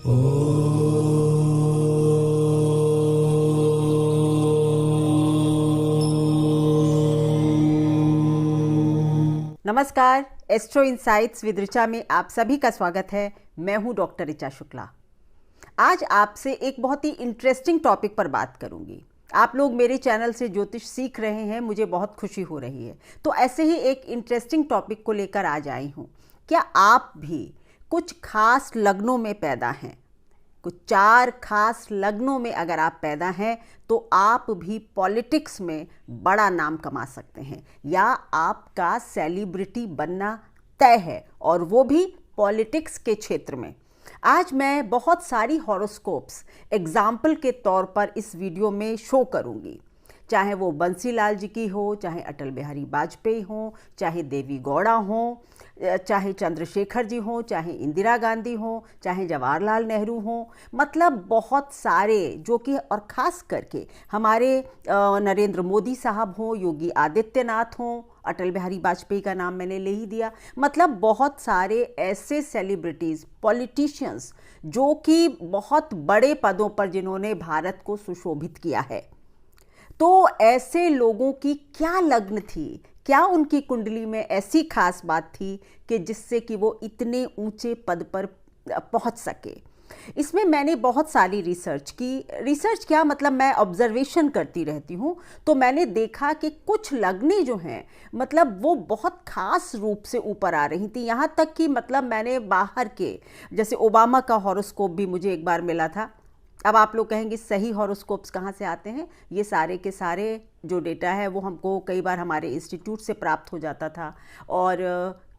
नमस्कार, astro insights with Richa में आप सभी का स्वागत है। मैं हूं डॉक्टर ऋचा शुक्ला। आज आपसे एक बहुत ही इंटरेस्टिंग टॉपिक पर बात करूंगी। आप लोग मेरे चैनल से ज्योतिष सीख रहे हैं, मुझे बहुत खुशी हो रही है। तो ऐसे ही एक इंटरेस्टिंग टॉपिक को लेकर आज आई हूं। क्या आप भी कुछ खास लग्नों में पैदा हैं? कुछ 4 खास लग्नों में अगर आप पैदा हैं तो आप भी पॉलिटिक्स में बड़ा नाम कमा सकते हैं, या आपका सेलिब्रिटी बनना तय है, और वो भी पॉलिटिक्स के क्षेत्र में। आज मैं बहुत सारी हॉरोस्कोप्स एग्जाम्पल के तौर पर इस वीडियो में शो करूंगी, चाहे वो बंसीलाल जी की हो, चाहे अटल बिहारी वाजपेयी हो, चाहे देवी गौड़ा हो, चाहे चंद्रशेखर जी हो, चाहे इंदिरा गांधी हो, चाहे जवाहरलाल नेहरू हो। मतलब बहुत सारे जो कि, और ख़ास करके हमारे नरेंद्र मोदी साहब हो, योगी आदित्यनाथ हो, अटल बिहारी वाजपेयी का नाम मैंने ले ही दिया। मतलब बहुत सारे ऐसे सेलिब्रिटीज़, पॉलिटिशियंस जो कि बहुत बड़े पदों पर जिन्होंने भारत को सुशोभित किया है। तो ऐसे लोगों की क्या लग्न थी, क्या उनकी कुंडली में ऐसी खास बात थी कि जिससे कि वो इतने ऊंचे पद पर पहुंच सके। इसमें मैंने बहुत सारी रिसर्च की। रिसर्च क्या, मतलब मैं ऑब्जर्वेशन करती रहती हूँ। तो मैंने देखा कि कुछ लग्नें जो हैं, मतलब वो बहुत खास रूप से ऊपर आ रही थी। यहाँ तक कि मतलब मैंने बाहर के, जैसे ओबामा का हॉरोस्कोप भी मुझे एक बार मिला था। अब आप लोग कहेंगे सही हॉरोस्कोप्स कहाँ से आते हैं? ये सारे के सारे जो डेटा है वो हमको कई बार हमारे इंस्टीट्यूट से प्राप्त हो जाता था, और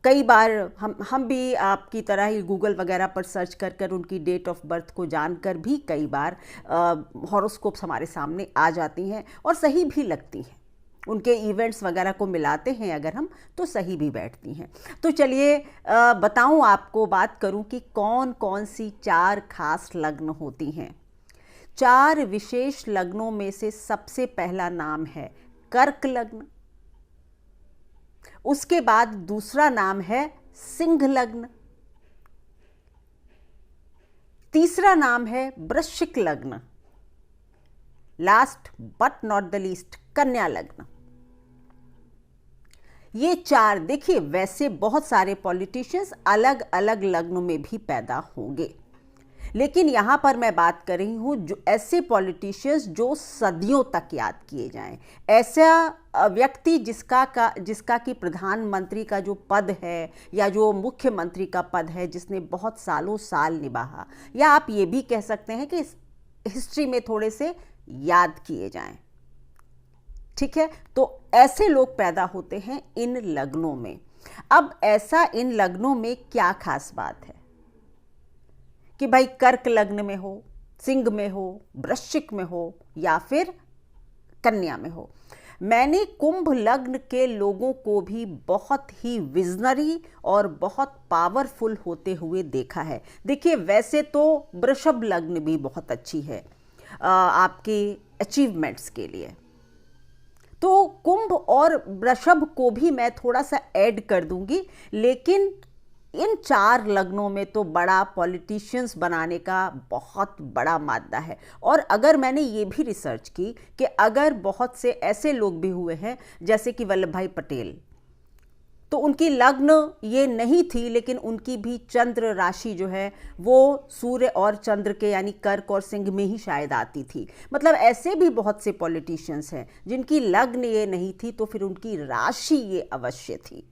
कई बार हम भी आपकी तरह ही गूगल वगैरह पर सर्च कर कर उनकी डेट ऑफ बर्थ को जानकर भी कई बार हॉरोस्कोप्स हमारे सामने आ जाती हैं और सही भी लगती हैं। उनके इवेंट्स वगैरह को मिलाते हैं अगर हम, तो सही भी बैठती हैं। तो चलिए बताऊं आपको, बात करूं कि कौन कौन सी 4 खास लग्न होती हैं। 4 विशेष लग्नों में से सबसे पहला नाम है कर्क लग्न। उसके बाद दूसरा नाम है सिंह लग्न। तीसरा नाम है वृश्चिक लग्न। Last but not the least कन्या लग्न। ये 4, देखिए वैसे बहुत सारे पॉलिटिशियंस अलग अलग लग्नों में भी पैदा होंगे, लेकिन यहां पर मैं बात कर रही हूं जो ऐसे पॉलिटिशियंस जो सदियों तक याद किए जाएं। ऐसा व्यक्ति जिसका कि प्रधानमंत्री का जो पद है या जो मुख्यमंत्री का पद है, जिसने बहुत सालों साल निभाया, या आप ये भी कह सकते हैं कि हिस्ट्री में थोड़े से याद किए जाएं। ठीक है, तो ऐसे लोग पैदा होते हैं इन लग्नों में। अब ऐसा इन लग्नों में क्या खास बात है कि भाई कर्क लग्न में हो, सिंह में हो, वृश्चिक में हो या फिर कन्या में हो। मैंने कुंभ लग्न के लोगों को भी बहुत ही विजनरी और बहुत पावरफुल होते हुए देखा है। देखिए वैसे तो वृषभ लग्न भी बहुत अच्छी है आपके अचीवमेंट्स के लिए। तो कुंभ और वृषभ को भी मैं थोड़ा सा ऐड कर दूंगी, लेकिन इन 4 लग्नों में तो बड़ा पॉलिटिशियंस बनाने का बहुत बड़ा मादा है। और अगर मैंने ये भी रिसर्च की कि अगर बहुत से ऐसे लोग भी हुए हैं जैसे कि वल्लभ भाई पटेल, तो उनकी लग्न ये नहीं थी, लेकिन उनकी भी चंद्र राशि जो है वो सूर्य और चंद्र के यानी कर्क और सिंह में ही शायद आती थी। मतलब ऐसे भी बहुत से पॉलिटिशियंस हैं जिनकी लग्न ये नहीं थी, तो फिर उनकी राशि ये अवश्य थी।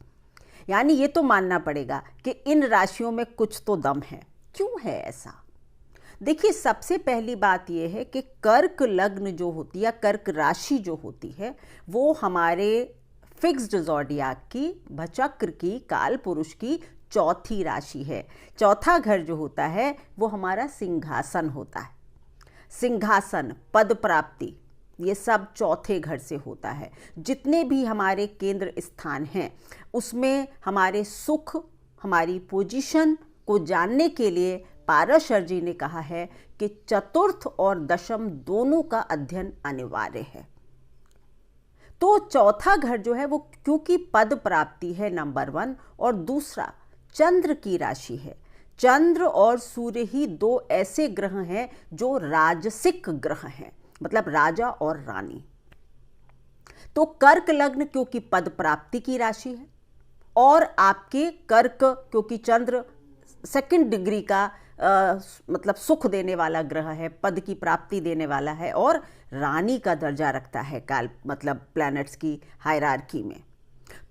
यानी ये तो मानना पड़ेगा कि इन राशियों में कुछ तो दम है। क्यों है ऐसा? देखिए सबसे पहली बात यह है कि कर्क लग्न जो होती है या कर्क राशि जो होती है, वो हमारे फिक्स्ड ज़ोडियाक की, भचक्र की, काल पुरुष की चौथी राशि है। चौथा घर जो होता है वो हमारा सिंहासन होता है। सिंहासन, पद प्राप्ति, ये सब चौथे घर से होता है। जितने भी हमारे केंद्र स्थान हैं उसमें हमारे सुख, हमारी पोजीशन को जानने के लिए पाराशर जी ने कहा है कि चतुर्थ और दशम दोनों का अध्ययन अनिवार्य है। तो चौथा घर जो है वो क्योंकि पद प्राप्ति है नंबर 1, और दूसरा चंद्र की राशि है। चंद्र और सूर्य ही दो ऐसे ग्रह हैं जो राजसिक ग्रह हैं, मतलब राजा और रानी। तो कर्क लग्न क्योंकि पद प्राप्ति की राशि है, और आपके कर्क क्योंकि चंद्र सेकंड डिग्री का मतलब सुख देने वाला ग्रह है, पद की प्राप्ति देने वाला है, और रानी का दर्जा रखता है काल मतलब प्लैनेट्स की हायरार्की में।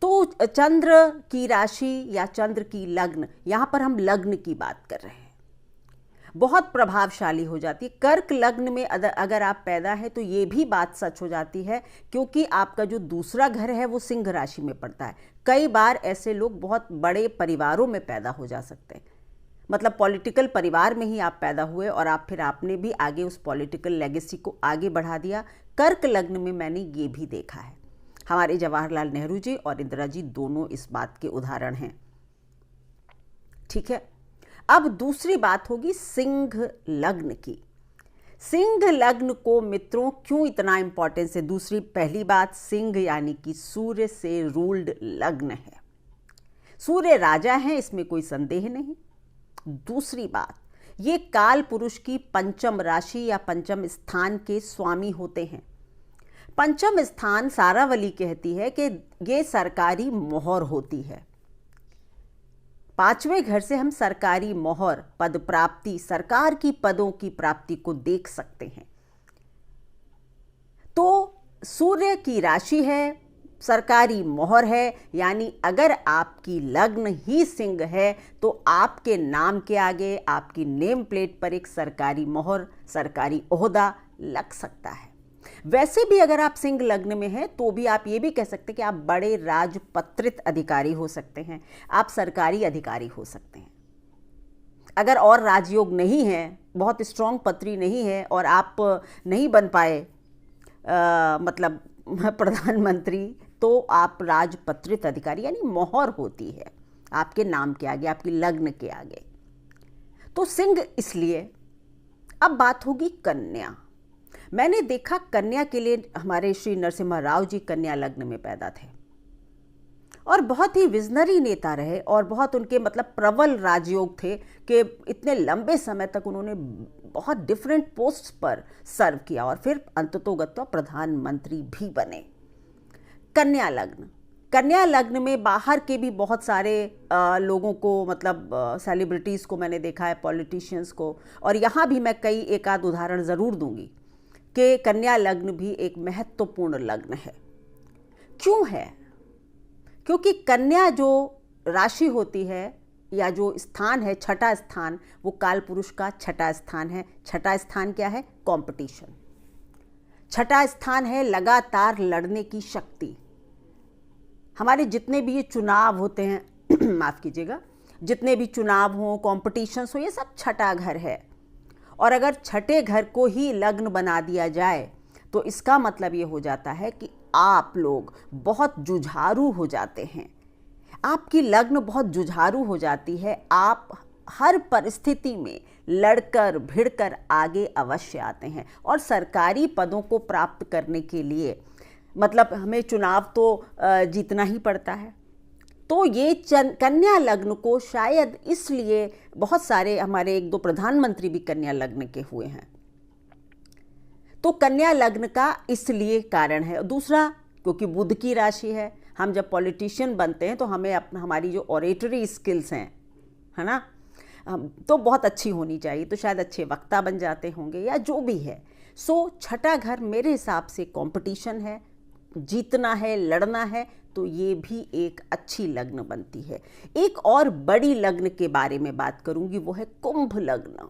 तो चंद्र की राशि या चंद्र की लग्न, यहाँ पर हम लग्न की बात कर रहे हैं, बहुत प्रभावशाली हो जाती है। कर्क लग्न में अगर आप पैदा हैं तो ये भी बात सच हो जाती है, क्योंकि आपका जो दूसरा घर है वो सिंह राशि में पड़ता है। कई बार ऐसे लोग बहुत बड़े परिवारों में पैदा हो जा सकते हैं, मतलब पॉलिटिकल परिवार में ही आप पैदा हुए और आपने भी आगे उस पॉलिटिकल लेगेसी को आगे बढ़ा दिया। कर्क लग्न में मैंने ये भी देखा है। हमारे जवाहरलाल नेहरू जी और इंदिरा जी दोनों इस बात के उदाहरण हैं। ठीक है, अब दूसरी बात होगी सिंह लग्न की। सिंह लग्न को मित्रों क्यों इतना इंपॉर्टेंस है? पहली बात, सिंह यानी कि सूर्य से रूल्ड लग्न है, सूर्य राजा है, इसमें कोई संदेह नहीं। दूसरी बात, ये काल पुरुष की पंचम राशि या पंचम स्थान के स्वामी होते हैं। पंचम स्थान सारावली कहती है कि ये सरकारी मोहर होती है। पांचवें घर से हम सरकारी मोहर, पद प्राप्ति, सरकार की पदों की प्राप्ति को देख सकते हैं। तो सूर्य की राशि है, सरकारी मोहर है, यानी अगर आपकी लग्न ही सिंह है तो आपके नाम के आगे, आपकी नेम प्लेट पर एक सरकारी मोहर, सरकारी ओहदा लग सकता है। वैसे भी अगर आप सिंह लग्न में हैं तो भी आप ये भी कह सकते हैं कि आप बड़े राजपत्रित अधिकारी हो सकते हैं, आप सरकारी अधिकारी हो सकते हैं। अगर और राजयोग नहीं है, बहुत स्ट्रॉन्ग पत्री नहीं है और आप नहीं बन पाए मतलब प्रधानमंत्री, तो आप राजपत्रित अधिकारी यानी मोहर होती है आपके नाम के आगे, आपकी लग्न के आगे। तो सिंह इसलिए। अब बात होगी कन्या। मैंने देखा कन्या के लिए हमारे श्री नरसिम्हा राव जी कन्या लग्न में पैदा थे और बहुत ही विजनरी नेता रहे और बहुत उनके मतलब प्रबल राजयोग थे कि इतने लंबे समय तक उन्होंने बहुत डिफरेंट पोस्ट्स पर सर्व किया और फिर अंततोगत्वा प्रधानमंत्री भी बने। कन्या लग्न में बाहर के भी बहुत सारे लोगों को, मतलब सेलिब्रिटीज़ को मैंने देखा है, पॉलिटिशियंस को, और यहाँ भी मैं कई एक आध उदाहरण ज़रूर दूंगी कि कन्या लग्न भी एक महत्वपूर्ण लग्न है। क्यों है? क्योंकि कन्या जो राशि होती है या जो स्थान है, छठा स्थान, वो काल पुरुष का छठा स्थान है। छठा स्थान क्या है? कंपटीशन। छठा स्थान है लगातार लड़ने की शक्ति। हमारे जितने भी ये चुनाव होते हैं माफ़ कीजिएगा, जितने भी चुनाव हों, कॉम्पिटिशन्स हो, ये सब छठा घर है। और अगर छठे घर को ही लग्न बना दिया जाए तो इसका मतलब ये हो जाता है कि आप लोग बहुत जुझारू हो जाते हैं, आपकी लग्न बहुत जुझारू हो जाती है। आप हर परिस्थिति में लड़कर भिड़कर आगे अवश्य आते हैं और सरकारी पदों को प्राप्त करने के लिए मतलब हमें चुनाव तो जीतना ही पड़ता है। तो ये कन्या लग्न को शायद इसलिए बहुत सारे हमारे एक दो प्रधानमंत्री भी कन्या लग्न के हुए हैं। तो कन्या लग्न का इसलिए कारण है। दूसरा, क्योंकि बुध की राशि है। हम जब पॉलिटिशियन बनते हैं तो हमें हमारी जो ऑरेटरी स्किल्स हैं, है ना, तो बहुत अच्छी होनी चाहिए, तो शायद अच्छे वक्ता बन जाते होंगे या जो भी है। सो छठा घर मेरे हिसाब से कंपटीशन है, जीतना है, लड़ना है, तो ये भी एक अच्छी लग्न बनती है। एक और बड़ी लग्न के बारे में बात करूंगी, वो है कुंभ लग्न।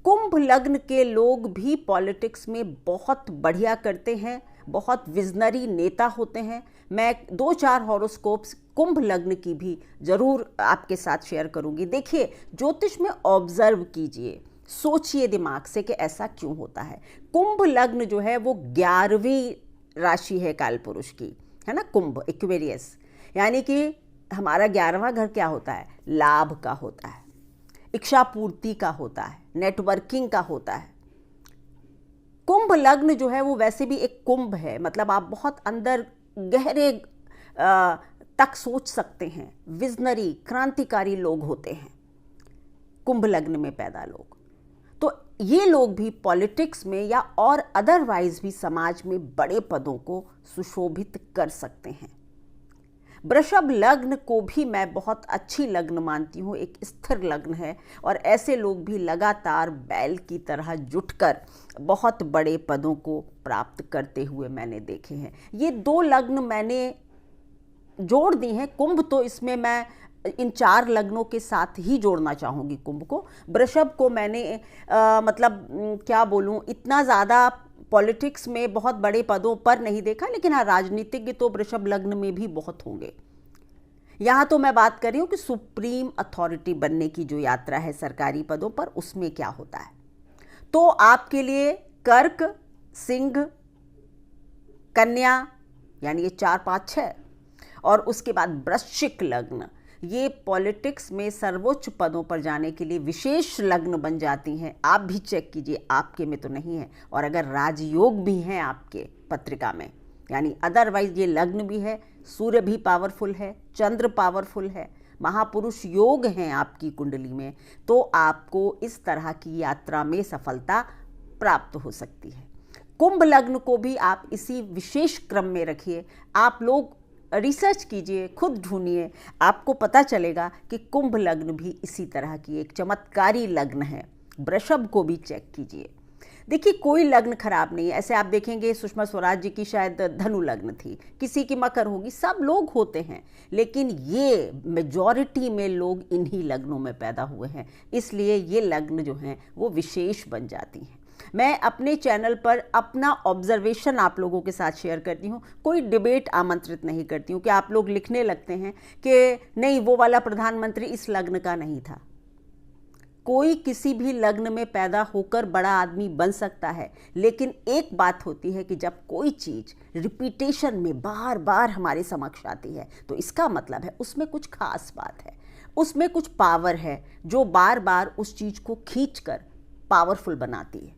कुंभ लग्न के लोग भी पॉलिटिक्स में बहुत बढ़िया करते हैं, बहुत विजनरी नेता होते हैं। मैं 2-4 हॉरोस्कोप्स कुंभ लग्न की भी जरूर आपके साथ शेयर करूंगी। देखिए, ज्योतिष में ऑब्जर्व कीजिए, सोचिए दिमाग से कि ऐसा क्यों होता है। कुंभ लग्न जो है वो 11वीं राशि है काल पुरुष की, है ना, कुंभ, एक्वेरियस, यानी कि हमारा 11वां घर क्या होता है? लाभ का होता है, इच्छा पूर्ति का होता है, नेटवर्किंग का होता है। कुंभ लग्न जो है वो वैसे भी एक कुंभ है, मतलब आप बहुत अंदर गहरे तक सोच सकते हैं, विजनरी क्रांतिकारी लोग होते हैं। कुंभ लग्न में पैदा लोग, तो ये लोग भी पॉलिटिक्स में या और अदरवाइज भी समाज में बड़े पदों को सुशोभित कर सकते हैं। वृषभ लग्न को भी मैं बहुत अच्छी लग्न मानती हूँ, एक स्थिर लग्न है और ऐसे लोग भी लगातार बैल की तरह जुटकर बहुत बड़े पदों को प्राप्त करते हुए मैंने देखे हैं। ये 2 लग्न मैंने जोड़ दी हैं। कुंभ तो इसमें मैं इन 4 लग्नों के साथ ही जोड़ना चाहूँगी कुंभ को। वृषभ को मैंने क्या बोलूँ, इतना ज़्यादा पॉलिटिक्स में बहुत बड़े पदों पर नहीं देखा, लेकिन हाँ, राजनीतिज्ञ तो वृषभ लग्न में भी बहुत होंगे। यहाँ तो मैं बात कर रही हूँ कि सुप्रीम अथॉरिटी बनने की जो यात्रा है सरकारी पदों पर, उसमें क्या होता है। तो आपके लिए कर्क, सिंह, कन्या, यानी ये 4, 5, 6 और उसके बाद वृश्चिक लग्न, ये पॉलिटिक्स में सर्वोच्च पदों पर जाने के लिए विशेष लग्न बन जाती हैं। आप भी चेक कीजिए, आपके में तो नहीं है। और अगर राजयोग भी हैं आपके पत्रिका में, यानी अदरवाइज ये लग्न भी है, सूर्य भी पावरफुल है, चंद्र पावरफुल है, महापुरुष योग हैं आपकी कुंडली में, तो आपको इस तरह की यात्रा में सफलता प्राप्त हो सकती है। कुंभ लग्न को भी आप इसी विशेष क्रम में रखिए। आप लोग रिसर्च कीजिए, खुद ढूंढिए, आपको पता चलेगा कि कुंभ लग्न भी इसी तरह की एक चमत्कारी लग्न है। वृषभ को भी चेक कीजिए। देखिए, कोई लग्न खराब नहीं है। ऐसे आप देखेंगे सुषमा स्वराज जी की शायद धनु लग्न थी, किसी की मकर होगी, सब लोग होते हैं, लेकिन ये मेजॉरिटी में लोग इन्हीं लग्नों में पैदा हुए हैं, इसलिए ये लग्न जो हैं वो विशेष बन जाती हैं। मैं अपने चैनल पर अपना ऑब्जर्वेशन आप लोगों के साथ शेयर करती हूँ, कोई डिबेट आमंत्रित नहीं करती हूँ कि आप लोग लिखने लगते हैं कि नहीं वो वाला प्रधानमंत्री इस लग्न का नहीं था। कोई किसी भी लग्न में पैदा होकर बड़ा आदमी बन सकता है, लेकिन एक बात होती है कि जब कोई चीज़ रिपीटेशन में बार बार हमारे समक्ष आती है तो इसका मतलब है उसमें कुछ खास बात है, उसमें कुछ पावर है जो बार बार उस चीज़ को खींचकर पावरफुल बनाती है।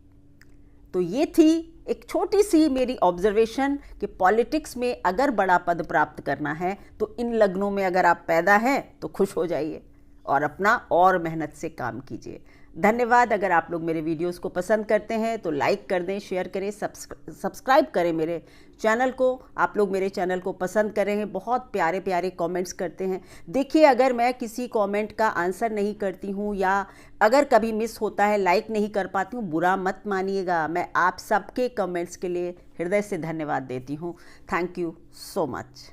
तो ये थी एक छोटी सी मेरी ऑब्जर्वेशन कि पॉलिटिक्स में अगर बड़ा पद प्राप्त करना है तो इन लग्नों में अगर आप पैदा हैं तो खुश हो जाइए और अपना और मेहनत से काम कीजिए। धन्यवाद। अगर आप लोग मेरे वीडियोस को पसंद करते हैं तो लाइक कर दें, शेयर करें, सब्सक्राइब करें मेरे चैनल को। आप लोग मेरे चैनल को पसंद कर रहे हैं, बहुत प्यारे प्यारे कमेंट्स करते हैं। देखिए, अगर मैं किसी कमेंट का आंसर नहीं करती हूँ या अगर कभी मिस होता है, लाइक नहीं कर पाती हूँ, बुरा मत मानिएगा। मैं आप सबके कमेंट्स के लिए हृदय से धन्यवाद देती हूँ। Thank you so much.